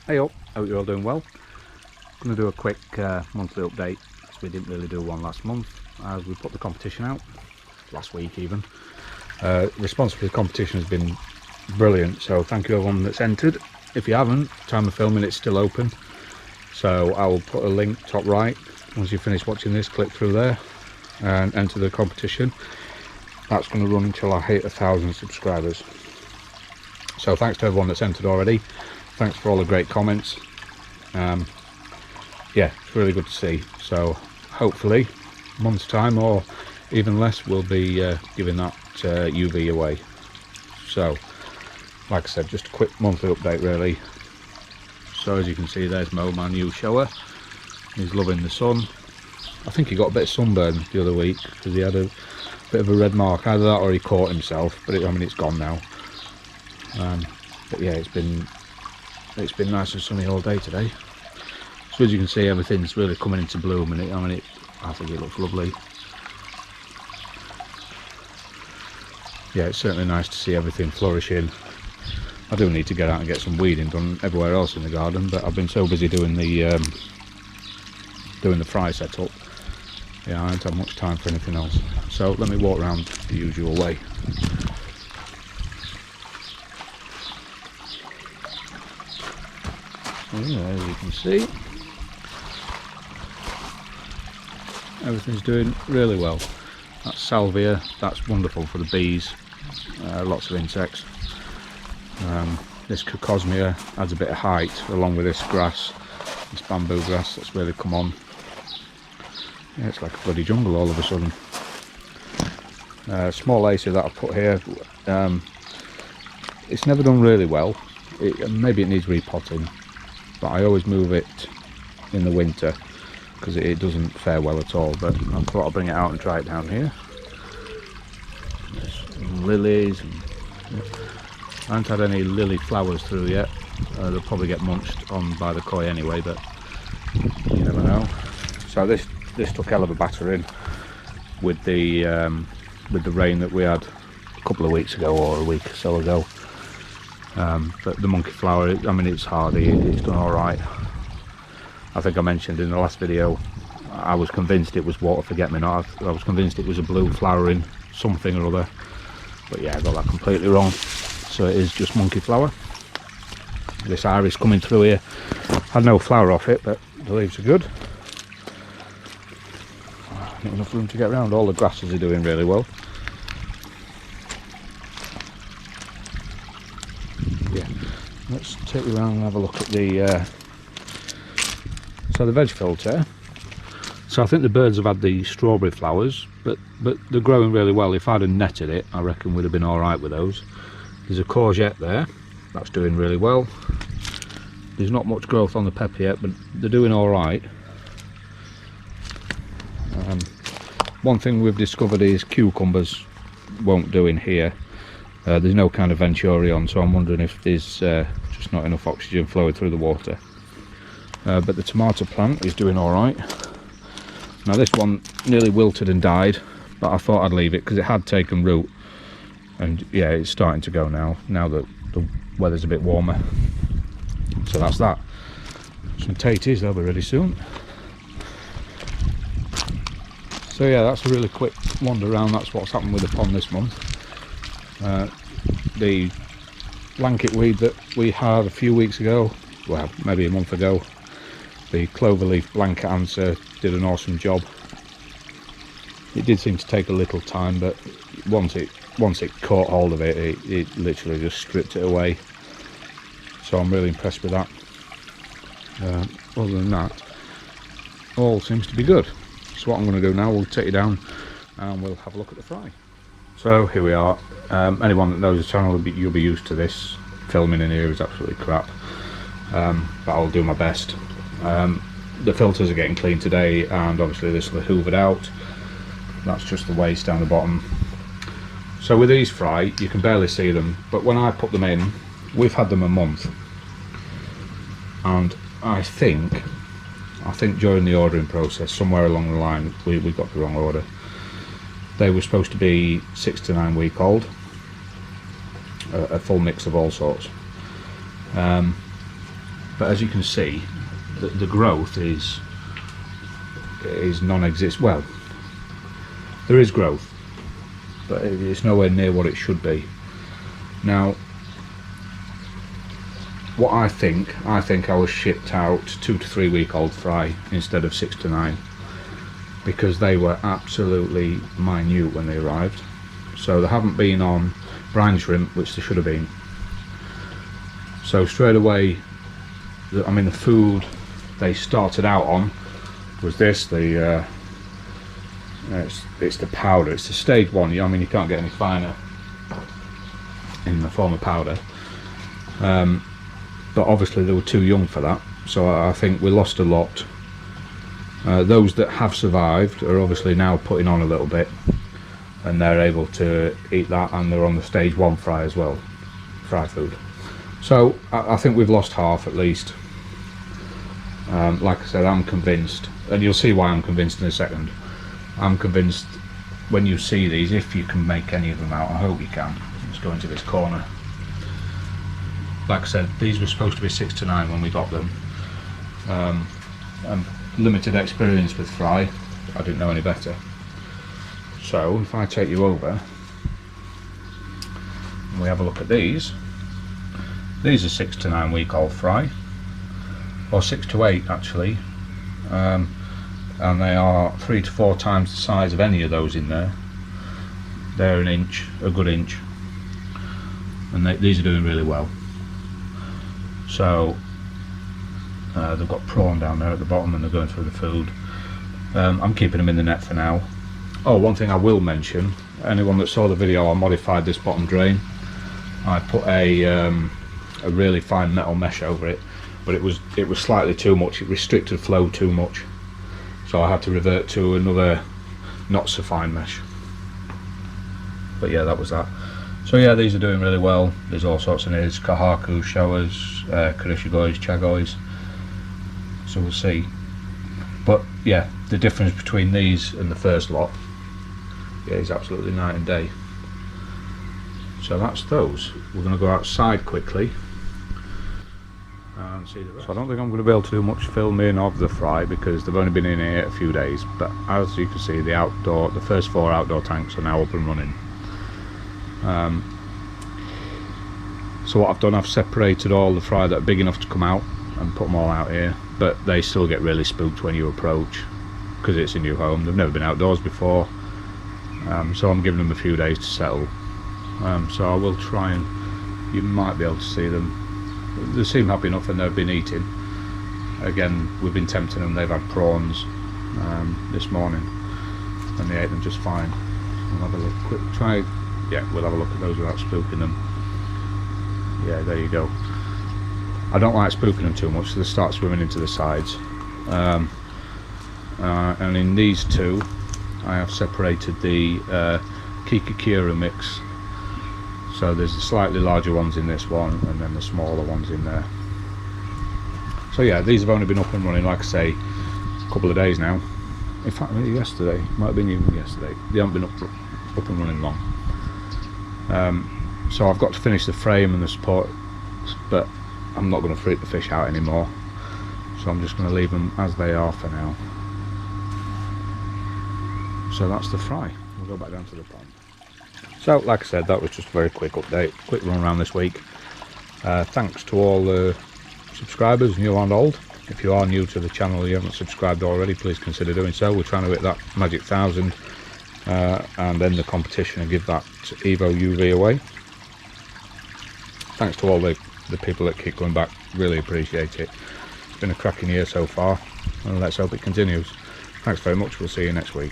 Hey up, hope you're all doing well. I'm going to do a quick monthly update, as we didn't really do one last month, as we put the competition out, last week even. Response to the competition has been brilliant, so thank you everyone that's entered. If you haven't, time of filming it's still open, so I will put a link top right. Once you finish watching this, click through there and enter the competition. That's going to run until I hit 1,000 subscribers. So thanks to everyone that's entered already. Thanks for all the great comments. Yeah, it's really good to see. So hopefully a month's time or even less we'll be giving that UV away. So like I said, just a quick monthly update really. So as you can see, there's Mo, my new shower. He's loving the sun. I think he got a bit of sunburn the other week because he had a bit of a red mark, either that or he caught himself, but I mean it's gone now. But yeah, it's been nice and sunny all day today. So as you can see, everything's really coming into bloom, and I think it looks lovely. Yeah, it's certainly nice to see everything flourishing. I do need to get out and get some weeding done everywhere else in the garden, but I've been so busy doing the fry setup. Yeah, I haven't had much time for anything else. So let me walk around the usual way. Yeah, as you can see, everything's doing really well. That's salvia, that's wonderful for the bees, lots of insects. This cocosmia adds a bit of height along with this grass, this bamboo grass that's really come on. Yeah, it's like a bloody jungle all of a sudden. Small acer that I put here, it's never done really well. Maybe it needs repotting, but I always move it in the winter because it doesn't fare well at all. But I thought I'd bring it out and try it down here. There's lilies. I haven't had any lily flowers through yet. They'll probably get munched on by the koi anyway, but you never know. So this took hell of a battering with the rain that we had a couple of weeks ago or a week or so ago. But the monkey flower, I mean, it's hardy, it's done all right. I think I mentioned in the last video, I was convinced it was water forget-me-not. I was convinced it was a blue flowering something or other, but yeah, I got that completely wrong. So it is just monkey flower. This iris coming through here had no flower off it, but the leaves are good. Not enough room to get around. All the grasses are doing really well. Yeah, let's take you around and have a look at the veg filter. So I think the birds have had the strawberry flowers, but they're growing really well. If I'd have netted it, I reckon we'd have been all right with those. There's a courgette there, that's doing really well. There's not much growth on the pepper yet, but they're doing all right. One thing we've discovered is cucumbers won't do in here. There's no kind of venturi on, so I'm wondering if there's just not enough oxygen flowing through the water. But the tomato plant is doing all right. Now this one nearly wilted and died, but I thought I'd leave it because it had taken root, and yeah, it's starting to go now that the weather's a bit warmer. So that's that. Some tatties, they'll be ready soon. So yeah, that's a really quick wander around. That's what's happened with the pond this month. The blanket weed that we had a few weeks ago, well maybe a month ago, the cloverleaf blanket answer did an awesome job. It did seem to take a little time, but once it caught hold of it, it literally just stripped it away. So I'm really impressed with that. Other than that, all seems to be good. So what I'm going to do now, we'll take you down and we'll have a look at the fry. So here we are. Anyone that knows the channel, you'll be used to this. Filming in here is absolutely crap, but I'll do my best. The filters are getting clean today, and obviously this will be hoovered out. That's just the waste down the bottom. So with these fry, you can barely see them, but when I put them in, we've had them a month, and I think during the ordering process, somewhere along the line, we got the wrong order. They were supposed to be 6 to 9 week old, a full mix of all sorts. but as you can see, the growth is non-existent. Well, there is growth, but it's nowhere near what it should be. Now, what I think I was shipped out 2 to 3 week old fry instead of 6 to 9, because they were absolutely minute when they arrived. So they haven't been on brine shrimp, which they should have been. So straight away, the food they started out on was this. It's the powder. It's the stage 1. You can't get any finer in the form of powder. But obviously they were too young for that, so I think we lost a lot. Those that have survived are obviously now putting on a little bit, and they're able to eat that, and they're on the stage 1 fry as well, fry food. So I think we've lost half at least. Like I said, I'm convinced, and you'll see why I'm convinced in a second. I'm convinced when you see these, if you can make any of them out, I hope you can. Let's go into this corner. Like I said, these were supposed to be 6 to 9 when we got them. And limited experience with fry, I didn't know any better. So if I take you over and we have a look at these are 6 to 9 week old fry, or 6 to 8 actually, and they are 3 to 4 times the size of any of those in there. They're an inch, a good inch, and these are doing really well. So they've got prawn down there at the bottom, and they're going through the food. I'm keeping them in the net for now. Oh, one thing I will mention, anyone that saw the video, I modified this bottom drain. I put a really fine metal mesh over it, but it was slightly too much. It restricted flow too much, so I had to revert to another not so fine mesh. But yeah, that was that. So yeah, these are doing really well. There's all sorts in it. There's kahaku, showers, karishigois, chagois. So we'll see. But yeah, the difference between these and the first lot, yeah, is absolutely night and day. So that's those. We're going to go outside quickly and see the rest. So I don't think I'm going to be able to do much filming of the fry because they've only been in here a few days. But as you can see, the first 4 outdoor tanks are now up and running. So what I've done, I've separated all the fry that are big enough to come out and put them all out here, but they still get really spooked when you approach because it's a new home. They've never been outdoors before, so I'm giving them a few days to settle. So I will try, and you might be able to see them. They seem happy enough and they've been eating. Again, we've been tempting them. They've had prawns this morning and they ate them just fine. We'll have a look. We'll have a look at those without spooking them. Yeah, there you go. I don't like spooking them too much, so they start swimming into the sides. And in these two, I have separated the Kikakira mix. So there's the slightly larger ones in this one, and then the smaller ones in there. So yeah, these have only been up and running, like I say, a couple of days now. In fact, maybe yesterday, might have been even yesterday. They haven't been up and running long. So I've got to finish the frame and the support, but I'm not going to freak the fish out anymore, so I'm just going to leave them as they are for now. So that's the fry. We'll go back down to the pond. So like I said, that was just a very quick update, quick run around this week. Thanks to all the subscribers, new and old. If you are new to the channel and you haven't subscribed already, please consider doing so. We're trying to hit that magic 1,000 and then the competition and give that Evo UV away. Thanks to all the people that keep going back, really appreciate it. It's been a cracking year so far, and let's hope it continues. Thanks very much, we'll see you next week.